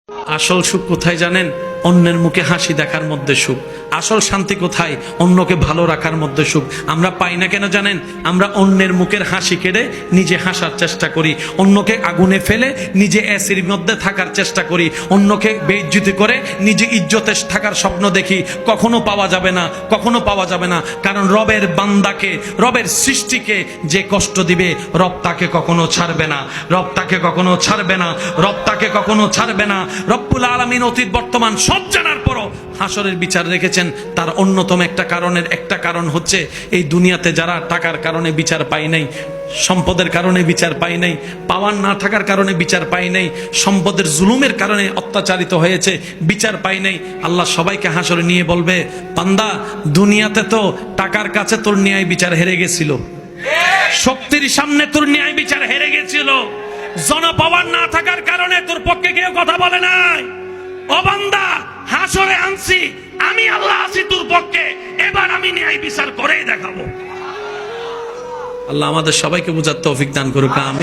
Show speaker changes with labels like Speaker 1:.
Speaker 1: আসল সুখ কোথায় জানেন? অন্যের মুখে হাসি দেখার মধ্যে সুখ। আসল শান্তি কোথায়? অন্যকে ভালো রাখার মধ্যে সুখ। আমরা পাই না কেন জানেন? আমরা অন্যের মুখের হাসি কেড়ে নিজে হাসার চেষ্টা করি, অন্যকে আগুনে ফেলে নিজে এসির মধ্যে থাকার চেষ্টা করি, অন্যকে বেইজ্জতি করে নিজে ইজ্জতে থাকার স্বপ্ন দেখি। কখনো পাওয়া যাবে না, কখনো পাওয়া যাবে না। কারণ রবের বান্দাকে, রবের সৃষ্টিকে যে কষ্ট দিবে, রব তাকে কখনো ছাড়বে না, রব তাকে কখনো ছাড়বে না, রব তাকে কখনো ছাড়বে না। রব্বুল আলামিন অতীত বর্তমান সব জানার পরও হাসরের বিচার রেখেছেন। তার অন্যতম একটা কারণ হচ্ছে এই দুনিয়াতে যারা টাকার কারণে বিচার পায় নাই, সম্পদের কারণে বিচার পায় নাই, পাওয়ার না থাকার কারণে বিচার পায় নাই, সম্পদের জুলুমের কারণে অত্যাচারিত হয়েছে, বিচার পায় নাই। আল্লাহ সবাইকে হাসরে নিয়ে বলবে, বান্দা দুনিয়াতে তো টাকার কাছে তোর ন্যায় বিচার হেরে গেছিল, শক্তির সামনে তোর ন্যায় বিচার হেরে গেছিল, জনপাওয়ার না থাকার কারণে তোর পক্ষে কেউ কথা বলে নাই। ও বান্দা, হাসরে আনছি আমি, আল্লাহ আছি তোর পক্ষে, এবার আমি ন্যায় বিচার করেই দেখাবো। আল্লাহ আমাদের সবাইকে বুঝার তৌফিক দান করুক। আমিন।